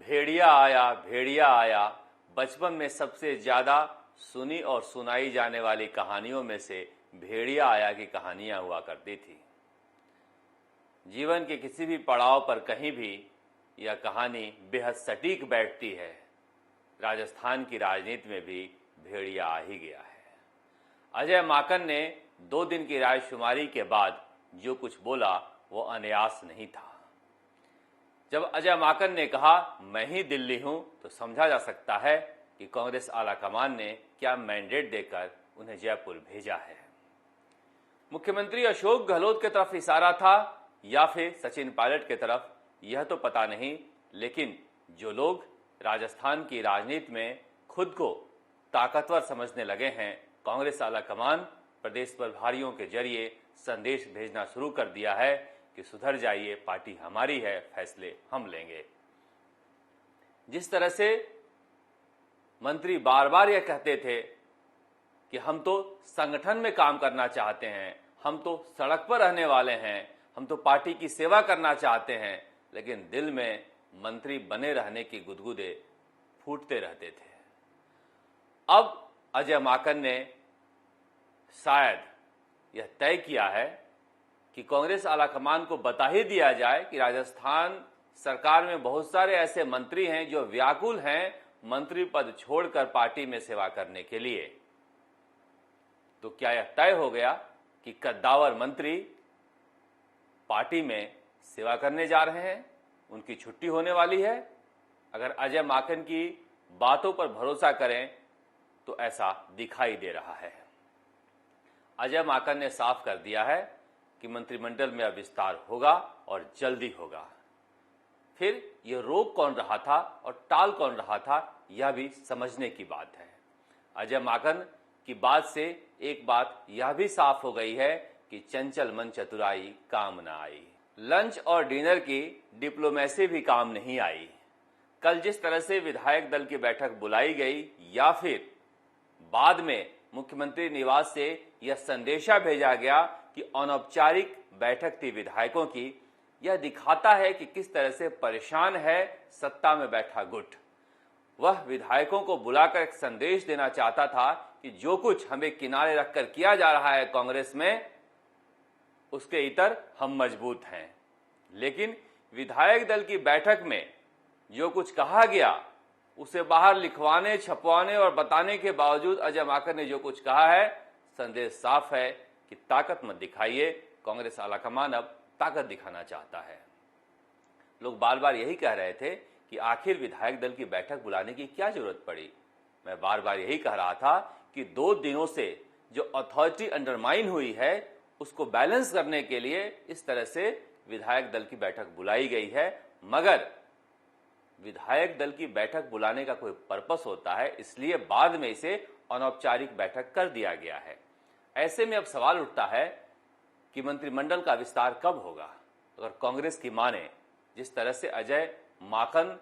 भेड़िया आया बचपन में सबसे ज्यादा सुनी और सुनाई जाने वाली कहानियों में से भेड़िया आया की कहानियां हुआ करती थी। जीवन के किसी भी पड़ाव पर कहीं भी यह कहानी बेहद सटीक बैठती है। राजस्थान की राजनीति में भी भेड़िया आ ही गया है। अजय माकन ने 2 दिन की रायशुमारी के बाद जो कुछ बोला वो अनायास नहीं था। जब अजय माकन ने कहा मैं ही दिल्ली हूं तो समझा जा सकता है कि कांग्रेस आलाकमान ने क्या मैंडेट देकर उन्हें जयपुर भेजा है। मुख्यमंत्री अशोक गहलोत की तरफ इशारा था या फिर सचिन पायलट की तरफ, यह तो पता नहीं, लेकिन जो लोग राजस्थान की राजनीति में खुद को ताकतवर समझने लगे हैं, कांग्रेस आलाकमान प्रदेश प्रभारियों के जरिए संदेश भेजना शुरू कर दिया है कि सुधर जाइए, पार्टी हमारी है, फैसले हम लेंगे। जिस तरह से मंत्री बार बार यह कहते थे कि हम तो संगठन में काम करना चाहते हैं, हम तो सड़क पर रहने वाले हैं, हम तो पार्टी की सेवा करना चाहते हैं, लेकिन दिल में मंत्री बने रहने की गुदगुदे फूटते रहते थे। अब अजय माकन ने शायद यह तय किया है कि कांग्रेस आलाकमान को बता ही दिया जाए कि राजस्थान सरकार में बहुत सारे ऐसे मंत्री हैं जो व्याकुल हैं मंत्री पद छोड़कर पार्टी में सेवा करने के लिए। तो क्या यह तय हो गया कि कद्दावर मंत्री पार्टी में सेवा करने जा रहे हैं, उनकी छुट्टी होने वाली है? अगर अजय माकन की बातों पर भरोसा करें तो ऐसा दिखाई दे रहा है। अजय माकन ने साफ कर दिया है कि मंत्रिमंडल में अब विस्तार होगा और जल्दी होगा। फिर यह रोक कौन रहा था और टाल कौन रहा था, यह भी समझने की बात है। अजय माकन की बात से एक बात यह भी साफ हो गई है कि चंचल मन चतुराई काम न आई। लंच और डिनर की डिप्लोमेसी भी काम नहीं आई। कल जिस तरह से विधायक दल की बैठक बुलाई गई या फिर बाद में मुख्यमंत्री निवास से यह संदेशा भेजा गया कि अनौपचारिक बैठक थी विधायकों की, यह दिखाता है कि किस तरह से परेशान है सत्ता में बैठा गुट। वह विधायकों को बुलाकर एक संदेश देना चाहता था कि जो कुछ हमें किनारे रखकर किया जा रहा है कांग्रेस में, उसके इतर हम मजबूत हैं। लेकिन विधायक दल की बैठक में जो कुछ कहा गया उसे बाहर लिखवाने, छपवाने और बताने के बावजूद अजय माकन ने जो कुछ कहा है, संदेश साफ है कि ताकत मत दिखाइए। कांग्रेस आलाकमान अब ताकत दिखाना चाहता है। लोग बार बार यही कह रहे थे कि आखिर विधायक दल की बैठक बुलाने की क्या जरूरत पड़ी। मैं बार बार यही कह रहा था कि 2 दिनों से जो अथॉरिटी अंडरमाइन हुई है उसको बैलेंस करने के लिए इस तरह से विधायक दल की बैठक बुलाई गई है। मगर विधायक दल की बैठक बुलाने का कोई पर्पस होता है, इसलिए बाद में इसे अनौपचारिक बैठक कर दिया गया है। ऐसे में अब सवाल उठता है कि मंत्रिमंडल का विस्तार कब होगा। अगर कांग्रेस की माने, जिस तरह से अजय माकन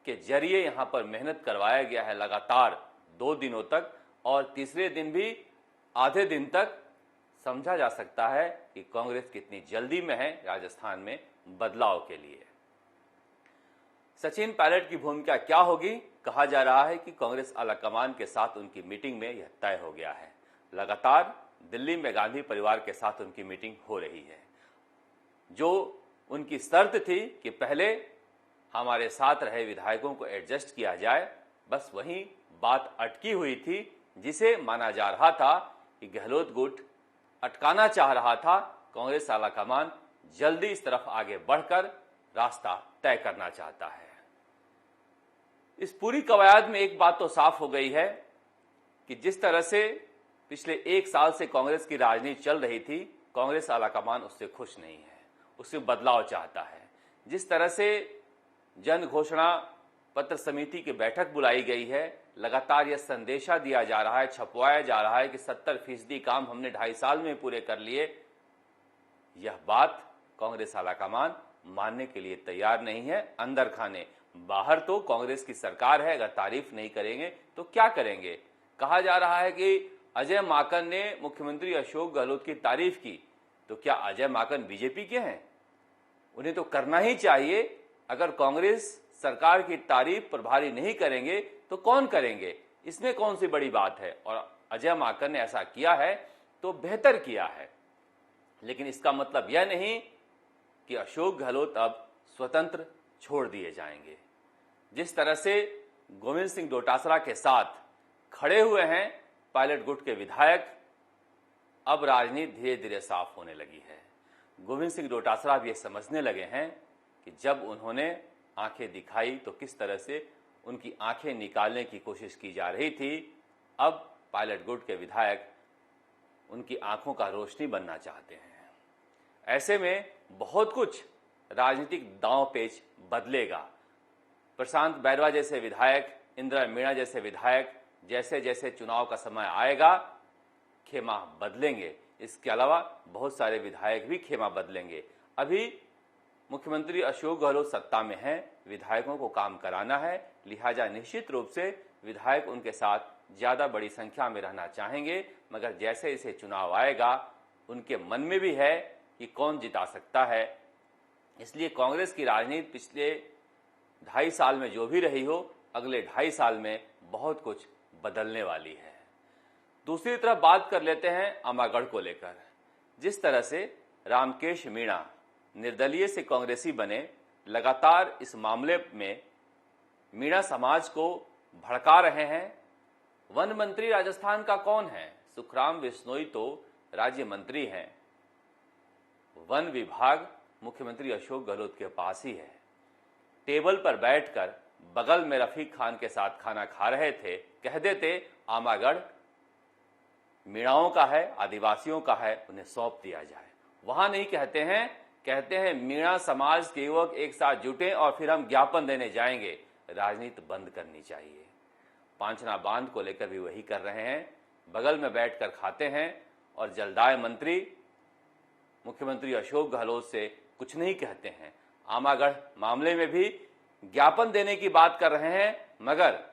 के जरिए यहां पर मेहनत करवाया गया है लगातार 2 दिनों तक, और तीसरे दिन भी आधे दिन तक, समझा जा सकता है कि कांग्रेस कितनी जल्दी में है राजस्थान में बदलाव के लिए। सचिन पायलट की भूमिका क्या होगी? कहा जा रहा है कि कांग्रेस आलाकमान के साथ उनकी मीटिंग में यह तय हो गया है। लगातार दिल्ली में गांधी परिवार के साथ उनकी मीटिंग हो रही है। जो उनकी शर्त थी कि पहले हमारे साथ रहे विधायकों को एडजस्ट किया जाए, बस वही बात अटकी हुई थी, जिसे माना जा रहा था कि गहलोत गुट अटकाना चाह रहा था। कांग्रेस आलाकमान जल्दी इस तरफ आगे बढ़कर रास्ता तय करना चाहता है। इस पूरी कवायद में एक बात तो साफ हो गई है कि जिस तरह से पिछले 1 साल से कांग्रेस की राजनीति चल रही थी, कांग्रेस आलाकमान उससे खुश नहीं है, उससे बदलाव चाहता है। जिस तरह से जन घोषणा पत्र समिति की बैठक बुलाई गई है, लगातार यह संदेशा दिया जा रहा है, छपवाया जा रहा है कि 70% काम हमने 2.5 साल में पूरे कर लिए। यह बात कांग्रेस आलाकमान मानने के लिए तैयार नहीं है। अंदर खाने बाहर तो कांग्रेस की सरकार है, अगर तारीफ नहीं करेंगे तो क्या करेंगे। कहा जा रहा है कि अजय माकन ने मुख्यमंत्री अशोक गहलोत की तारीफ की, तो क्या अजय माकन बीजेपी के हैं? उन्हें तो करना ही चाहिए। अगर कांग्रेस सरकार की तारीफ प्रभारी नहीं करेंगे तो कौन करेंगे, इसमें कौन सी बड़ी बात है। और अजय माकन ने ऐसा किया है तो बेहतर किया है, लेकिन इसका मतलब यह नहीं कि अशोक गहलोत अब स्वतंत्र छोड़ दिए जाएंगे। जिस तरह से गोविंद सिंह डोटासरा के साथ खड़े हुए हैं पायलट गुट के विधायक, अब राजनीति धीरे धीरे साफ होने लगी है। गोविंद सिंह डोटासरा भी ये समझने लगे हैं कि जब उन्होंने आंखें दिखाई तो किस तरह से उनकी आंखें निकालने की कोशिश की जा रही थी। अब पायलट गुट के विधायक उनकी आंखों का रोशनी बनना चाहते हैं। ऐसे में बहुत कुछ राजनीतिक दांव पेच बदलेगा। प्रशांत बैरवा जैसे विधायक, इंदिरा मीणा जैसे विधायक जैसे जैसे चुनाव का समय आएगा खेमा बदलेंगे। इसके अलावा बहुत सारे विधायक भी खेमा बदलेंगे। अभी मुख्यमंत्री अशोक गहलोत सत्ता में हैं, विधायकों को काम कराना है, लिहाजा निश्चित रूप से विधायक उनके साथ ज्यादा बड़ी संख्या में रहना चाहेंगे। मगर जैसे इसे चुनाव आएगा उनके मन में भी है कि कौन जिता सकता है। इसलिए कांग्रेस की राजनीति पिछले 2.5 साल में जो भी रही हो, अगले 2.5 साल में बहुत कुछ बदलने वाली है। दूसरी तरफ बात कर लेते हैं आमागढ़ को लेकर। जिस तरह से रामकेश मीणा निर्दलीय से कांग्रेसी बने, लगातार इस मामले में मीणा समाज को भड़का रहे हैं। वन मंत्री राजस्थान का कौन है? सुखराम बिश्नोई तो राज्य मंत्री हैं। वन विभाग मुख्यमंत्री अशोक गहलोत के पास ही है। टेबल पर बैठकर बगल में रफीक खान के साथ खाना खा रहे थे, कह देते आमागढ़ मीणाओं का है, आदिवासियों का है, उन्हें सौंप दिया जाए। वहां नहीं कहते हैं मीणा समाज के युवक एक साथ जुटे और फिर हम ज्ञापन देने जाएंगे। राजनीति बंद करनी चाहिए। पांचना बांध को लेकर भी वही कर रहे हैं, बगल में बैठकर खाते हैं और जलदाय मंत्री मुख्यमंत्री अशोक गहलोत से कुछ नहीं कहते हैं। आमागढ़ मामले में भी ज्ञापन देने की बात कर रहे हैं, मगर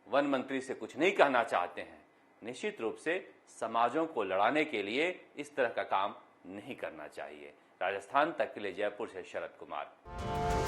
वन मंत्री से कुछ नहीं कहना चाहते हैं। निश्चित रूप से समाजों को लड़ाने के लिए इस तरह का काम नहीं करना चाहिए। राजस्थान तक के लिए जयपुर से शरद कुमार।